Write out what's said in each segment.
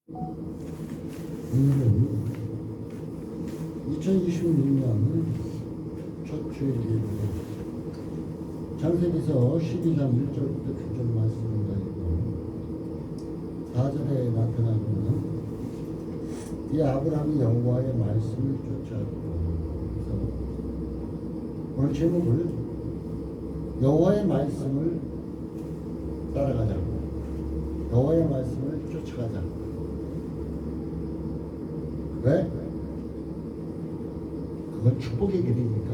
오늘은 2026년 첫 주일입니다. 창세기서 12장 1절부터 9절 말씀을 가지고 4절에 나타나는 이 아브라함이 여호와의 말씀을 쫓아가고, 그래서 오늘 제목을 여호와의 말씀을 따라가자, 여호와의 말씀을 쫓아가자. 왜? 그건 축복의 길이니까.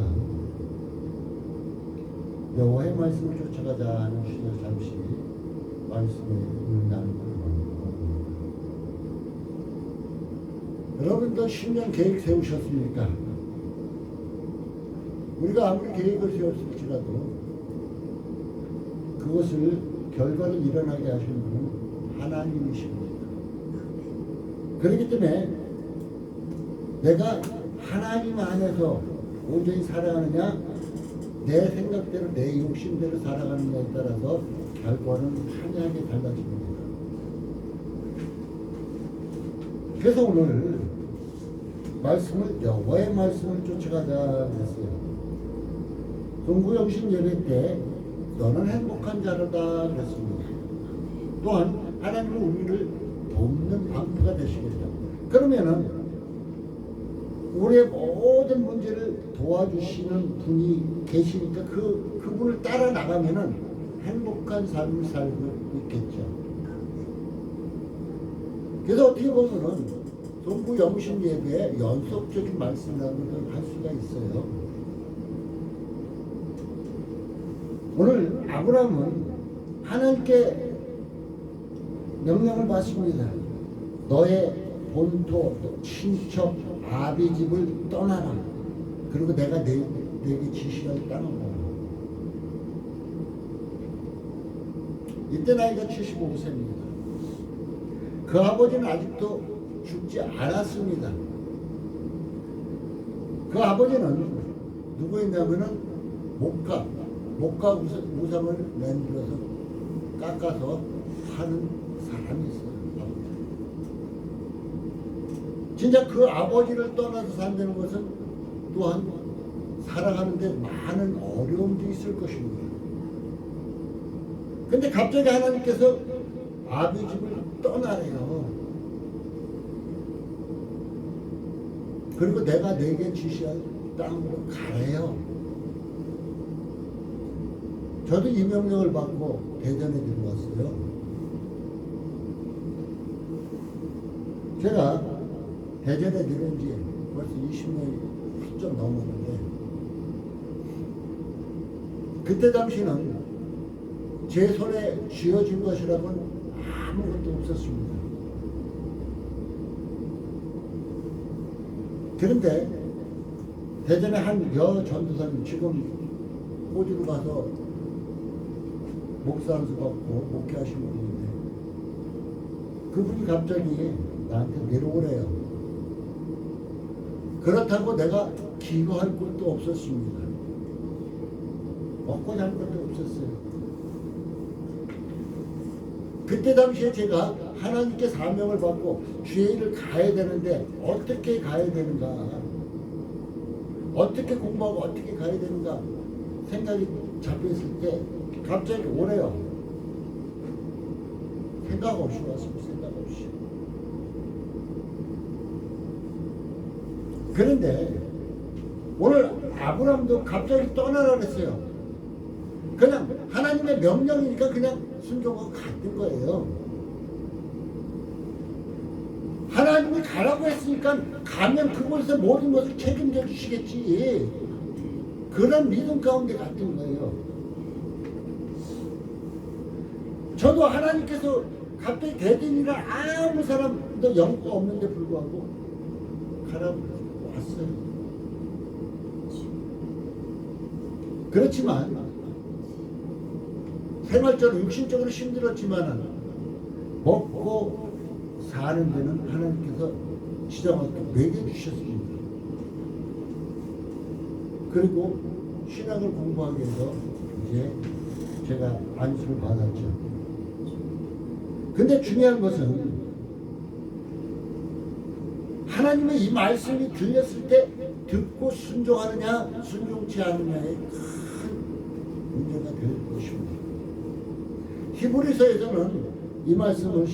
여호와의 말씀을 쫓아가자 하는 주제로 잠시 말씀을 나누고, 여러분도 10년 계획 세우셨습니까? 우리가 아무리 계획을 세웠을지라도 그것을 결과를 일어나게 하시는 분은 하나님이십니다. 그렇기 때문에 내가 하나님 안에서 온전히 살아가느냐, 내 생각대로 내 욕심대로 살아가느냐에 따라서 결과는 판이하게 달라집니다. 그래서 오늘 말씀을 여호와의 말씀을 쫓아가자 그랬어요. 동구영신 예배 때 너는 행복한 자로다 그랬습니다. 또한 하나님은 우리를 돕는 방패가 되시겠다. 그러면은 우리의 모든 문제를 도와주시는 분이 계시니까 그분을 따라 나가면은 행복한 삶을 살고 있겠죠. 그래서 어떻게 보면은 동구 영신 예배의 연속적인 말씀이라는 걸 할 수가 있어요. 오늘 아브라함은 하나님께 명령을 받습니다. 너의 본토, 친척, 아비 집을 떠나라. 그리고 내가 내게 지시할 땅을 가라. 이때 나이가 75세입니다. 그 아버지는 아직도 죽지 않았습니다. 그 아버지는 누구였냐면은 목가 우상을 만들어서 깎아서 파는 사람이 있어요. 진짜 그 아버지를 떠나서 산다는 것은 또한 살아가는데 많은 어려움도 있을 것입니다. 근데 갑자기 하나님께서 아비 집을 떠나래요. 그리고 내가 내게 지시할 땅으로 가래요. 저도 이 명령을 받고 대전에 들어왔어요. 제가 대전에 들어온 지 벌써 20년이 훌쩍 넘었는데, 그때 당시는 제 손에 쥐어진 것이라고는 아무것도 없었습니다. 그런데 대전에 한 전도사님, 지금 호주로 가서 목사 안수 받고 목회하시는 분인데, 그분이 갑자기 나한테 내려오래요. 그렇다고 내가 기거할 것도 없었습니다. 먹고 살 것도 없었어요. 그때 당시에 제가 하나님께 사명을 받고 주의 일을 가야 되는데 어떻게 가야 되는가, 어떻게 공부하고 어떻게 가야 되는가 생각이 잡혀있을 때 갑자기 오래요. 생각 없이 왔습니다. 생각 없이. 그런데 오늘 아브라함도 갑자기 떠나라 그랬어요. 그냥 하나님의 명령이니까 그냥 순종하고 갔던 거예요. 하나님이 가라고 했으니까 가면 그곳에서 모든 것을 책임져 주시겠지. 그런 믿음 가운데 갔던 거예요. 저도 하나님께서 갑자기 대전이라 아무 사람도 연고가 없는데 불구하고 가라고 왔어요. 그렇지만 생활적으로 육신적으로 힘들었지만 먹고 사는 데는 하나님께서 지정하게 먹여주셨습니다. 그리고 신학을 공부하기 위해서 이제 제가 안수를 받았죠. 근데 중요한 것은 하나님의 이 말씀이 들렸을 때 듣고 순종하느냐 순종치 않느냐의 큰 문제가 될 것입니다. 히브리서에서는 이 말씀을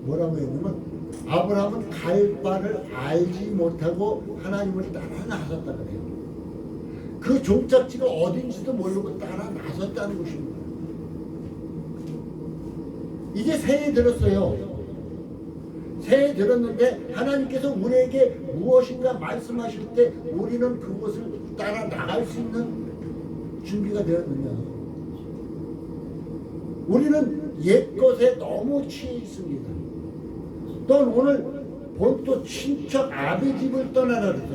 뭐라고 했냐면 아브라함은 갈 바를 알지 못하고 하나님을 따라 나섰다 그래요. 그 종착지가 어딘지도 모르고 따라 나섰다는 것입니다. 이제 새해 들었어요. 새해 들었는데 하나님께서 우리에게 무엇인가 말씀하실 때 우리는 그것을 따라 나갈 수 있는 준비가 되었느냐. 우리는 옛것에 너무 취해 있습니다. 또 오늘 본또 친척 아비 집을 떠나라 그래서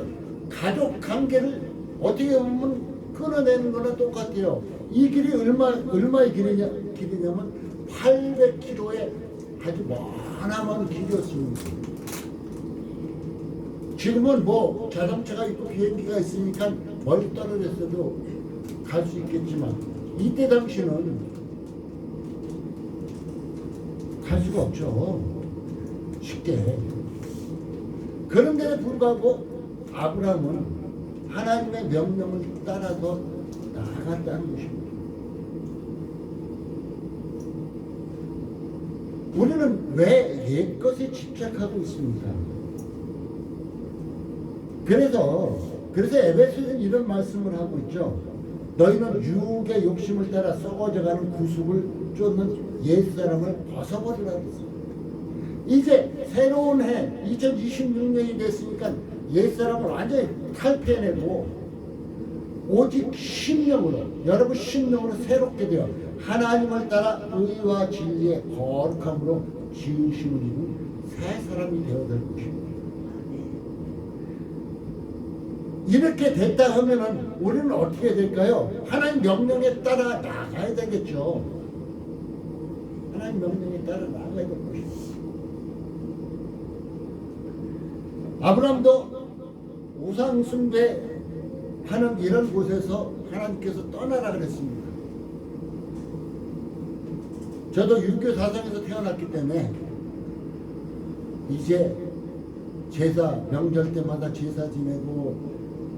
가족 관계를 어떻게 보면 끊어내는 거나 똑같아요. 이 길이 얼마의 길이냐면 800km의 아주 머나먼 길이었습니다. 지금은 뭐 자동차가 있고 비행기가 있으니까 멀리 떨어졌어도 갈 수 있겠지만 이때 당시는 갈 수가 없죠. 쉽게. 그런데도 불구하고 아브라함은 하나님의 명령을 따라서 나아갔다는 것입니다. 우리는 왜 옛것에 집착하고 있습니까? 그래서 에베소서는 이런 말씀을 하고 있죠. 너희는 유혹의 욕심을 따라 썩어져가는 구습을 쫓는 옛사람을 벗어버리라 그랬어요. 이제 새로운 해 2026년이 됐으니까 옛사람을 완전히 탈피해내고 오직 심령으로 여러분 심령으로 새롭게 되어 하나님을 따라 의와 진리의 거룩함으로 지으심을 입은 새 사람이 되어야 될 것입니다. 이렇게 됐다 하면은 우리는 어떻게 될까요? 하나님 명령에 따라 나가야 되겠죠. 하나님 명령에 따라 나가야 될 것입니다. 아브라함도 우상 숭배하는 이런 곳에서 하나님께서 떠나라 그랬습니다. 저도 유교 사상에서 태어났기 때문에 이제 제사 명절 때마다 제사 지내고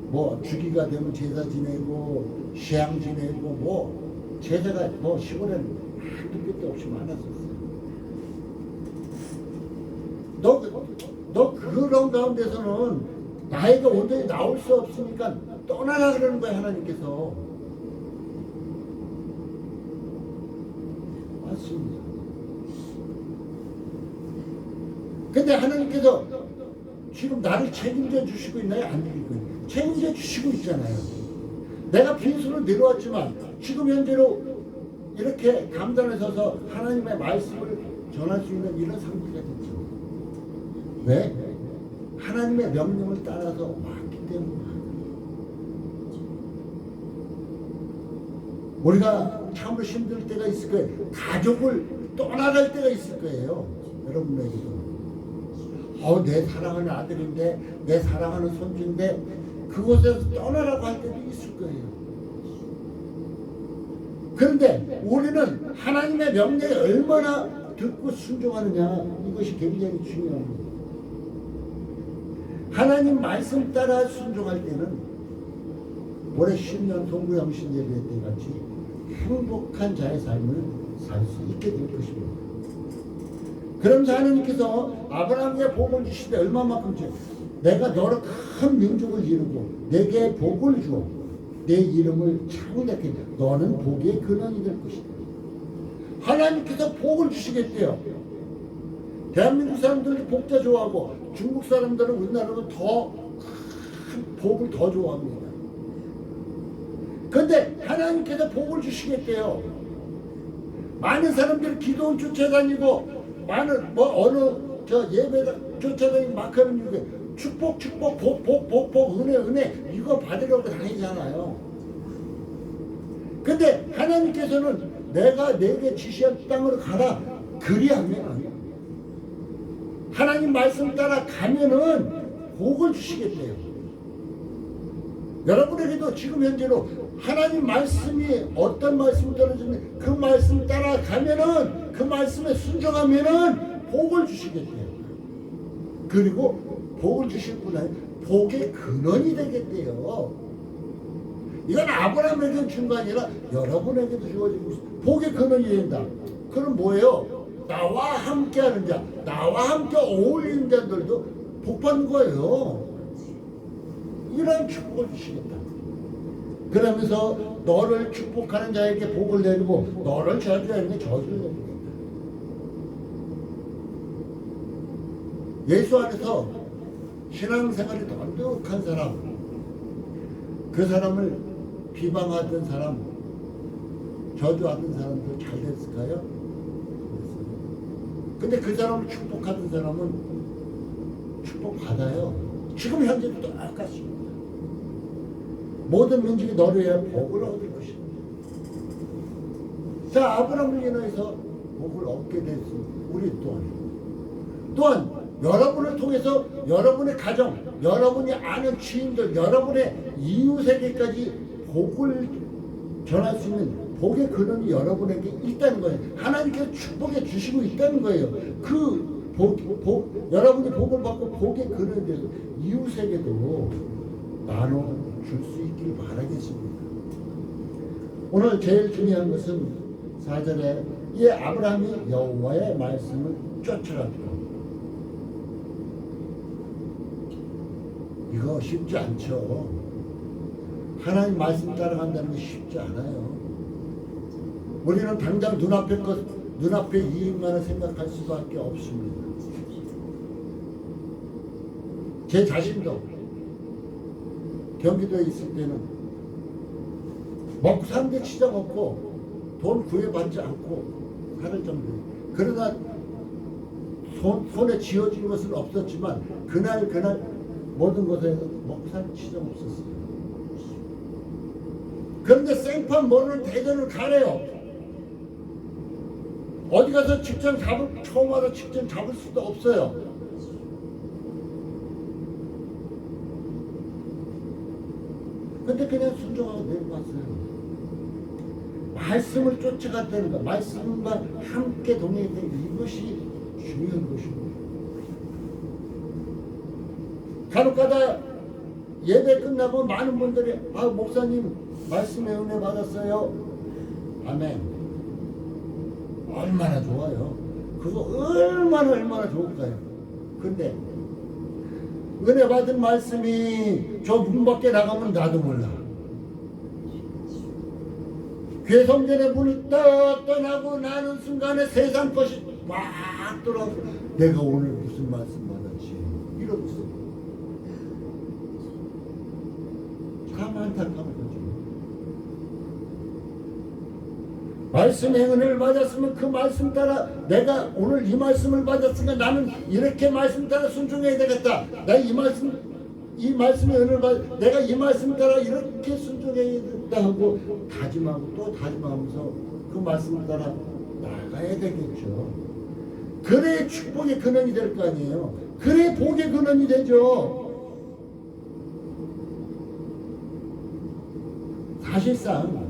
뭐 주기가 되면 제사 지내고 시향 지내고 뭐 제사가 뭐 시골에는 한두 끝도 없이 많았었어요. 너 그런 가운데서는 나이가 온전히 나올 수 없으니까 떠나라 그러는 거야 하나님께서. 맞습니다. 근데 하나님께서 지금 나를 책임져 주시고 있나요? 안 주시고 책임져 주시고 있잖아요. 내가 빈손으로 내려왔지만 지금 현재로 이렇게 감단에 서서 하나님의 말씀을 전할 수 있는 이런 상태가 됐죠. 왜? 하나님의 명령을 따라서 왔기 때문에. 우리가 참으로 힘들 때가 있을 거예요. 가족을 떠나갈 때가 있을 거예요. 여러분에게도. 내 사랑하는 아들인데 내 사랑하는 손주인데 그곳에서 떠나라고 할 때도 있을 거예요. 그런데 우리는 하나님의 명령에 얼마나 듣고 순종하느냐, 이것이 굉장히 중요합니다. 하나님 말씀 따라 순종할 때는 올해 10년 동부영신 예배 때 같이 행복한 자의 삶을 살 수 있게 될 것입니다. 그러면서 하나님께서 아브라함에게 복을 주시되 얼마만큼 주 내가 너를 큰 민족을 이루고 내게 복을 주어 내 이름을 창대케 너는 복의 근원이 될 것이다. 하나님께서 복을 주시겠대요. 대한민국 사람들은 복자 좋아하고 중국 사람들은 우리나라로 더 큰 복을 더 좋아합니다. 그런데 하나님께서 복을 주시겠대요. 많은 사람들이 기도원 쫓아다니고 많은 어느 예배다 쫓아다니고 막 하는 이유가 축복 복 은혜 이거 받으려고 다니잖아요. 근데 하나님께서는 내가 내게 지시한 땅으로 가라 그리하면 하나님 말씀 따라 가면은 복을 주시겠대요. 여러분에게도 지금 현재로 하나님 말씀이 어떤 말씀이 떨어지면 그 말씀 따라 가면은 그 말씀에 순종하면은 복을 주시겠대요. 그리고 복을 주실 분은 복의 근원이 되겠대요. 이건 아브라함에게 준 거 아니라 여러분에게도 주어지고 복의 근원이 된다. 그럼 뭐예요? 나와 함께하는 자, 나와 함께 어울리는 자들도 복 받는 거예요. 이런 축복을 주시겠다. 그러면서 너를 축복하는 자에게 복을 내리고 너를 저주하는 게 저주를 내리고. 예수 안에서 신앙생활이 돈독한 사람, 그 사람을 비방하던 사람, 저주하던 사람도 잘 됐을까요? 근데 그 사람을 축복하던 사람은 축복받아요. 지금 현재도 똑같습니다. 모든 민족이 너를 위해 복을 얻을 것입니다. 자, 아브라함을 인해서 복을 얻게 됐습니다. 우리 또한 여러분을 통해서 여러분의 가정, 여러분이 아는 지인들, 여러분의 이웃에게까지 복을 전할 수 있는 복의 근원이 여러분에게 있다는 거예요. 하나님께서 축복해 주시고 있다는 거예요. 그 여러분이 복을 받고 복의 근원에 대해서 이웃에게도 나눠줄 수 있길 바라겠습니다. 오늘 제일 중요한 것은 4절에 이 아브라함이 여호와의 말씀을 쫓아갔고, 이거 쉽지 않죠. 하나님 말씀 따라간다는 게 쉽지 않아요. 우리는 당장 눈앞의 이익만을 생각할 수밖에 없습니다. 제 자신도 경기도에 있을 때는 먹고 사는 데 지장 없고 돈 구애받지 않고 살을 정도예요. 그러나 손에 쥐어진 것은 없었지만 그날 모든 것에서 먹고 사는 지장 없었어요. 그런데 생판 모르는 대전을 가래요. 어디 가서 직장 처음 와서 직장 잡을 수도 없어요. 근데 그냥 순종하고 내려갔어요. 말씀을 쫓아갔다는 것, 말씀과 함께 동행했다는 이것이 중요한 것입니다. 간혹가다 예배 끝나고 많은 분들이 목사님 말씀에 은혜 받았어요. 아멘. 얼마나 좋아요. 그거 얼마나 좋을까요? 근데 은혜 받은 말씀이 저 문 밖에 나가면 나도 몰라. 괴성전의 문이 떠나고 나는 순간에 세상 것이 막 돌아오고 내가 오늘 무슨 말씀 받았지 이러고 있어. 참 안타까운 거죠. 말씀의 은혜를 받았으면 그 말씀 따라 내가 오늘 이 말씀을 받았으니까 나는 이렇게 말씀 따라 순종해야 되겠다. 내가 이 말씀의 은혜를 받 내가 이 말씀 따라 이렇게 순종해야 된다 하고 다짐하고 또 다짐하면서 그 말씀 따라 나가야 되겠죠. 그래 축복의 근원이 될 거 아니에요. 그래 복의 근원이 되죠. 사실상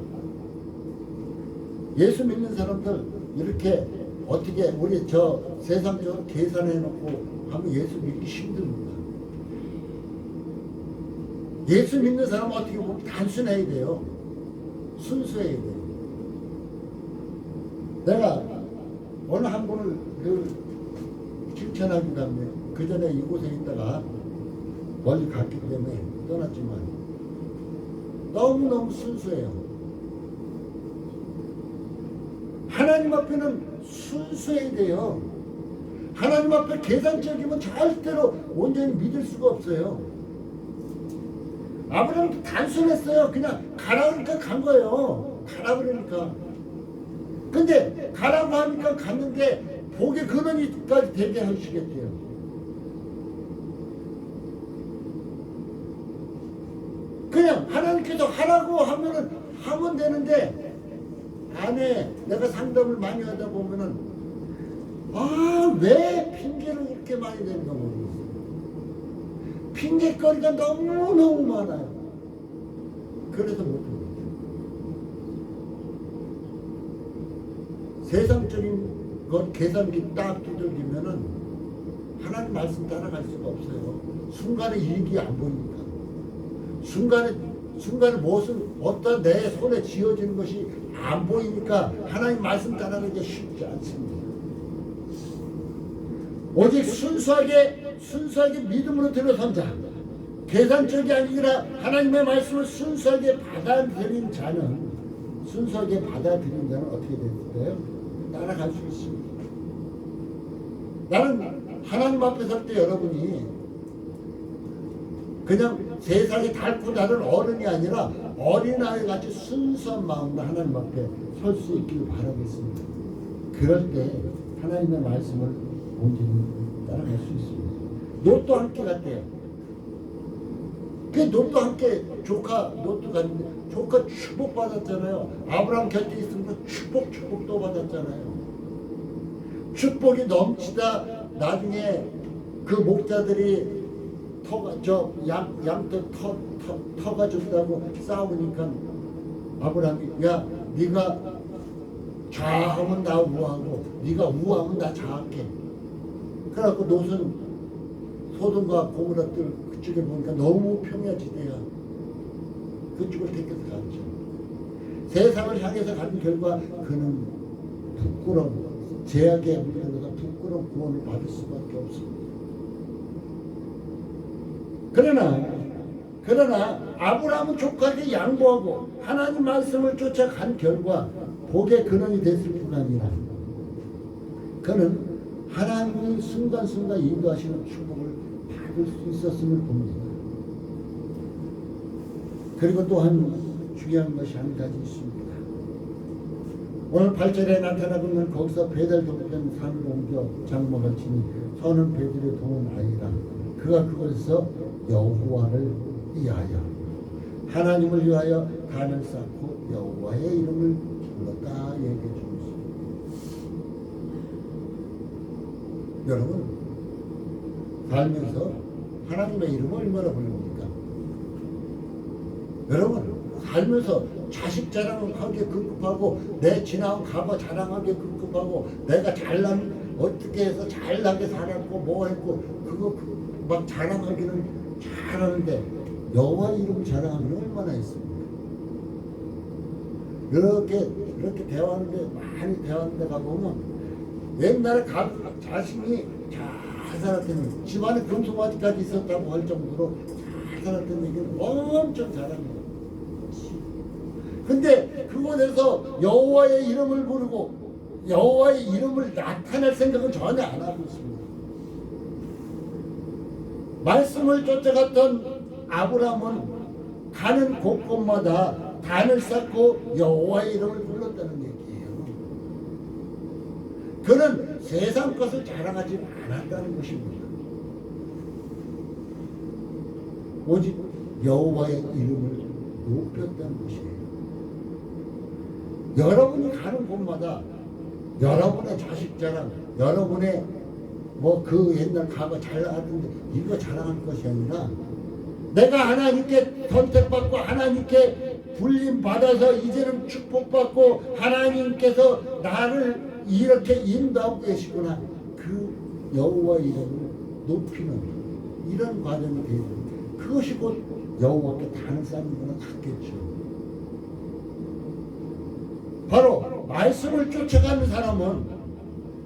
예수 믿는 사람들 이렇게 어떻게 우리 저 세상적으로 계산해놓고 하면 예수 믿기 힘듭니다. 예수 믿는 사람은 어떻게 보면 단순해야 돼요. 순수해야 돼요. 내가 어느 한 분을 칭찬하기도 하면 그 전에 이곳에 있다가 멀리 갔기 때문에 떠났지만 너무너무 순수해요. 하나님 앞에는 순수해야 돼요. 하나님 앞에 계산적이면 절대로 온전히 믿을 수가 없어요. 아브라함도 단순했어요. 그냥 가라 그러니까 간 거예요. 가라 그러니까. 근데 가라고 하니까 갔는데 복의 근원이까지 되게 하시겠대요. 그냥 하나님께서 하라고 하면 되는데 안 해. 내가 상담을 많이 하다 보면은 왜 핑계를 이렇게 많이 내는가 모르겠어요. 핑계거리가 너무너무 많아요. 그래서 못합니다. 세상적인 것 계산기 딱 두들기면은 하나님 말씀 따라갈 수가 없어요. 순간에 일이 안 보이니까. 순간에 무슨 어떤 내 손에 쥐어지는 것이 안 보이니까 하나님 말씀 따라가기 쉽지 않습니다. 오직 순수하게 믿음으로 들어선자, 계산적이 아니라 하나님의 말씀을 순수하게 받아들인 자는 어떻게 될까요? 따라갈 수 있습니다. 나는 하나님 앞에 설 때 여러분이 그냥 세상에 닳고 다른 어른이 아니라 어린아이 같이 순수한 마음으로 하나님 앞에 설 수 있기를 바라겠습니다. 그럴 때 하나님의 말씀을 온전히 따라갈 수 있습니다. 롯도 함께 갔대요. 그 롯도 함께 롯도 갔는데 조카 축복 받았잖아요. 아브라함 곁에 있으면서 축복도 받았잖아요. 축복이 넘치다 나중에 그 목자들이 양떼 터가 준다고 싸우니까 아브라함이 야 네가 좌하면 나 우하고 네가 우하면 나 좌할게. 그래갖고 롯은 소돔과 고모라들 그쪽에 보니까 너무 평야지대야. 그쪽을 택해서 갔죠. 세상을 향해서 간 결과 그는 제약에 물들어서 부끄러운 구원을 받을 수밖에 없습니다. 그러나 아브라함은 조카에게 양보하고 하나님 말씀을 쫓아간 결과 복의 근원이 됐을 뿐 아니라 그는 하나님의 순간순간 인도하시는 축복을 받을 수 있었음을 봅니다. 그리고 또한 중요한 것이 한 가지 있습니다. 오늘 8절에 나타나고 있는 거기서 배달된 산을 옮겨 장막을 치니 선은 배들의 동은 아니라 그가 그곳에서 여호와를 위하여 하나님을 위하여 단을 쌓고 여호와의 이름을 불렀다 얘기해 주셨습니다. 여러분 살면서 하나님의 이름을 얼마나 부릅니까? 여러분 살면서 자식 자랑하기에 급급하고 내 지나온 과거 자랑하기에 급급하고 내가 어떻게 해서 잘나게 살았고 뭐 했고 그거 막 자랑하기는 잘하는데 여호와 이름 자랑하면 얼마나 있습니까? 이렇게 대화하는데 많이 대화하는데 가보면 옛날에 자신이 잘 살았던 집안에 금송아지까지 있었다고 할 정도로 잘 살았던 얘기는 엄청 잘합니다. 근데 그곳에서 여호와의 이름을 부르고 여호와의 이름을 나타낼 생각은 전혀 안 하고 있습니다. 말씀을 쫓아갔던 아브라함은 가는 곳곳마다 단을 쌓고 여호와의 이름을 불렀다는 얘기예요. 그는 세상 것을 자랑하지 않았다는 것입니다. 오직 여호와의 이름을 높였다는 것이에요. 여러분이 가는 곳마다 여러분의 자식 자랑, 여러분의 그 옛날 과거 잘 나갔는데 이거 자랑할 것이 아니라 내가 하나님께 선택받고 하나님께 불림받아서 이제는 축복받고 하나님께서 나를 이렇게 인도하고 계시구나. 그 여호와 이름을 높이는 이런 과정이 되죠. 그것이 곧 여호와께 단을 쌓는 것은 같겠죠. 바로 말씀을 쫓아가는 사람은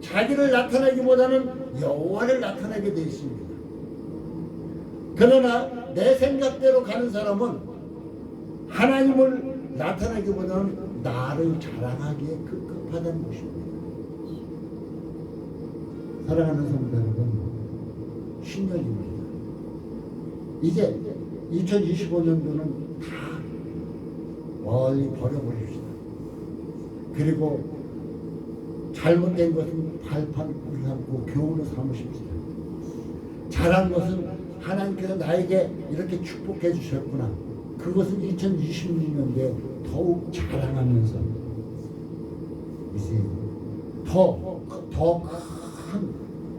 자기를 나타내기보다는 여호와를 나타내게 되어 있습니다. 그러나 내 생각대로 가는 사람은 하나님을 나타내기보다는 나를 자랑하기에 급급하다는 것입니다. 사랑하는 성도 여러분, 신년입니다. 이제 2025년도는 다 멀리 버려버립시다. 그리고 잘못된 것은 발판을 삼고 교훈을 삼으십시다. 잘한 것은 하나님께서 나에게 이렇게 축복해 주셨구나. 그것은 2026년도에 더욱 자랑하면서 이제 더 큰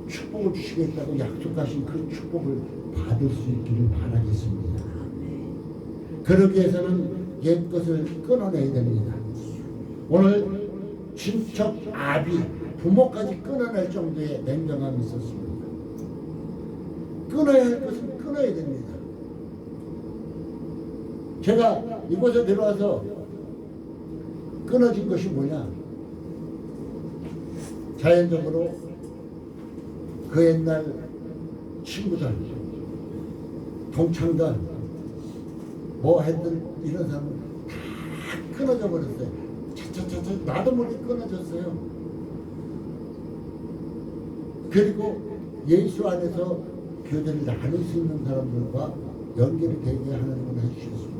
축복을 주시겠다고 약속하신 그 축복을 받을 수 있기를 바라겠습니다. 그러기 위해서는 옛것을 끊어내야 됩니다. 오늘 친척, 아비, 부모까지 끊어낼 정도의 냉정함이 있었습니다. 끊어야 할 것은 끊어야 됩니다. 제가 이곳에 들어와서 끊어진 것이 뭐냐? 자연적으로 그 옛날 친구들, 동창들, 뭐 했든 이런 사람은 다 끊어져 버렸어요. 차차차차 나도 모르게 끊어졌어요. 그리고 예수 안에서 교제를 나눌 수 있는 사람들과 연결이 되게 하나님은 해주셨습니다.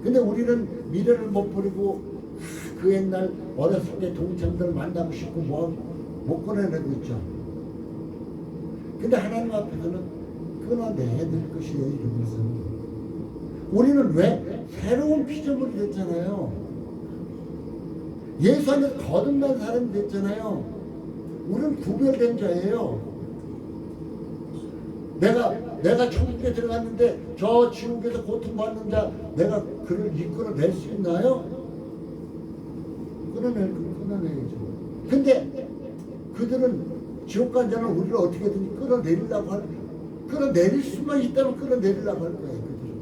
근데 우리는 미래를 못 버리고 그 옛날 어렸을 때 동창들 만나고 싶고 못 꺼내내고 있죠. 근데 하나님 앞에서는 끊어내야 될 것이에요. 이런 것은 우리는 왜 새로운 피조물이 됐잖아요. 예수 안에서 거듭난 사람이 됐잖아요. 우리는 구별된 자예요. 내가 천국에 들어갔는데 저 지옥에서 고통받는 자 내가 그를 이끌어낼 수 있나요? 끊어내야죠. 근데 그들은 지옥 간 자는 우리를 어떻게든 끌어내릴 수만 있다면 끌어내리려고 할 거예요. 그들은.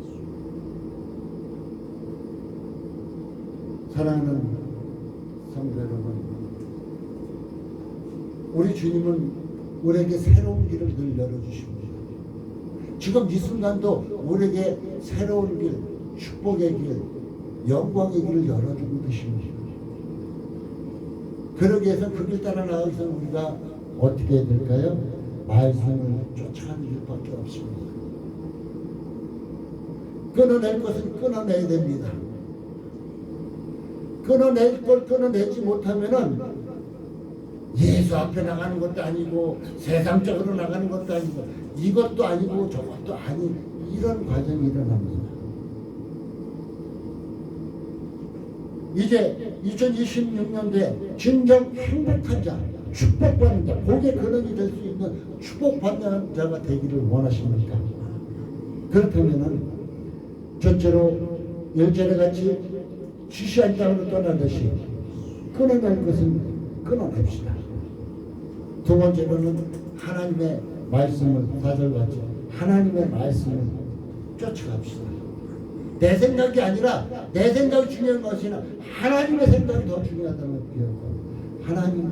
사랑하는 성도 여러분, 우리 주님은 우리에게 새로운 길을 늘 열어주십니다. 지금 이 순간도 우리에게 새로운 길, 축복의 길, 영광의 길을 열어주고 계십니다. 그러기 위해서 그 길 따라 나가기 위해서 우리가 어떻게 해야 될까요? 말씀을 쫓아가는 길밖에 없습니다. 끊어낼 것은 끊어내야 됩니다. 끊어낼 걸 끊어내지 못하면은 예수 앞에 나가는 것도 아니고 세상적으로 나가는 것도 아니고 이것도 아니고 저것도 아닌 이런 과정이 일어납니다. 이제 2026년도에 진정 행복한 자, 축복받는 자, 복의 근원이 될 수 있는 축복받는 자가 되기를 원하십니까? 그렇다면은 전체로 열절에 같이 지시한 땅으로 떠나듯이 끊어낼 것은 끊어냅시다. 두 번째로는 하나님의 말씀을 사절같이 하나님의 말씀을 쫓아갑시다. 내 생각이 아니라 내 생각이 중요한 것이 아니라 하나님의 생각이 더 중요하다는 걸 기억하고 하나님을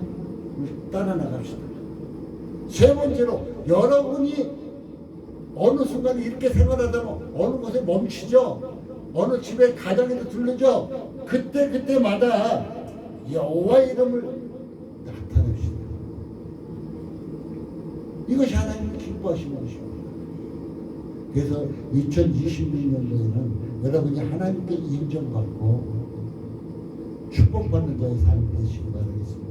따라 나갑시다. 세 번째로 여러분이 어느 순간에 이렇게 생활하다가 어느 곳에 멈추죠. 어느 집에 가정에도 들르죠. 그때마다 여호와의 이름을 나타냅시다. 이것이 하나님이 기뻐하시는 것입니다. 그래서 2026년도에는 여러분이 하나님께 인정받고 축복받는 자의 삶이 되시기 바라겠습니다.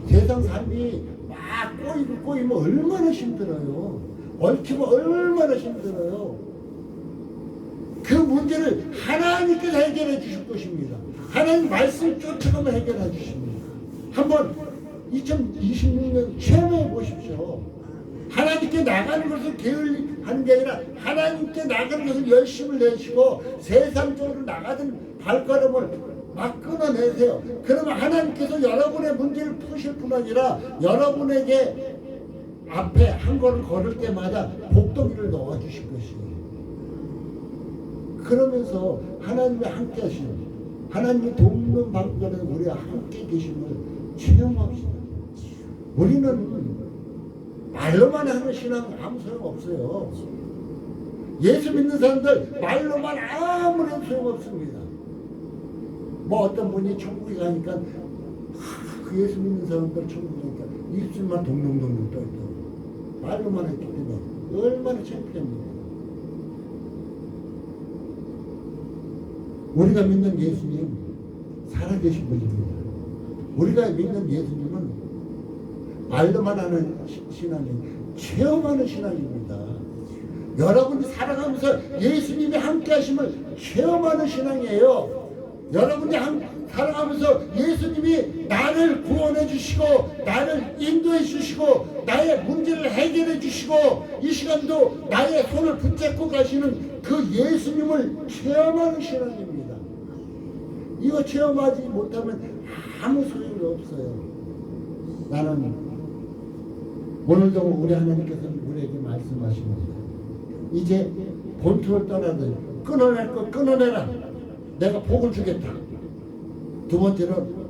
세상 삶이 막 꼬이면 얼마나 힘들어요. 얽히면 얼마나 힘들어요. 그 문제를 하나님께서 해결해 주실 것입니다. 하나님 말씀 쫓아가면 해결해 주십니다. 한번 2026년 체험해 보십시오. 하나님께 나가는 것을 게을리하는 게 아니라 하나님께 나가는 것을 열심을 내시고 세상적으로 나가던 발걸음을 막 끊어내세요. 그러면 하나님께서 여러분의 문제를 푸실 뿐 아니라 여러분에게 앞에 한 걸음 걸을 때마다 복도기를 넣어주실 것이에요. 그러면서 하나님이 함께 하시는, 하나님이 돕는 방법에 우리와 함께 계심을 체험합시다. 우리는 말로만 하는 신앙은 아무 소용없어요. 예수 믿는 사람들 말로만 아무런 소용없습니다. 뭐 어떤 분이 천국에 가니까 그 예수 믿는 사람들 천국에 가니까 입술만 동동동동 떠있고 말로만 했기 때문에 얼마나 창피합니다. 우리가 믿는 예수님 살아계신 분입니다. 우리가 믿는 예수님은 말로만 하는 신앙이 체험하는 신앙입니다. 여러분이 살아가면서 예수님이 함께 하심을 체험하는 신앙이에요. 여러분이 살아가면서 예수님이 나를 구원해 주시고 나를 인도해 주시고 나의 문제를 해결해 주시고 이 시간도 나의 손을 붙잡고 가시는 그 예수님을 체험하는 신앙입니다. 이거 체험하지 못하면 아무 소용이 없어요. 나는 오늘도 우리 하나님께서는 우리에게 말씀하십니다. 이제 본토를 떠나든 끊어낼 거 끊어내라. 내가 복을 주겠다. 두 번째는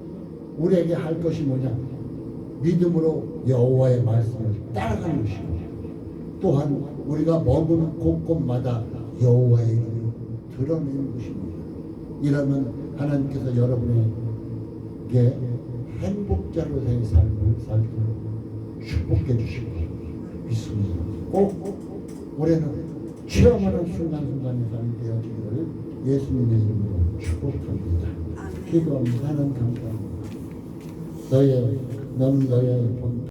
우리에게 할 것이 뭐냐? 믿음으로 여호와의 말씀을 따라가는 것이고, 또한 우리가 머무는 곳곳마다 여호와의 이름을 드러내는 것입니다. 이러면 하나님께서 여러분에게 행복자로서의 삶을 살도록 축복해 주시고 믿습니다. 꼭 올해는 체험하는 순간순간의 삶이 되어지기를 예수님의 이름으로 축복합니다. 기도합니다. 하나님 감사합니다. 너는 너의 본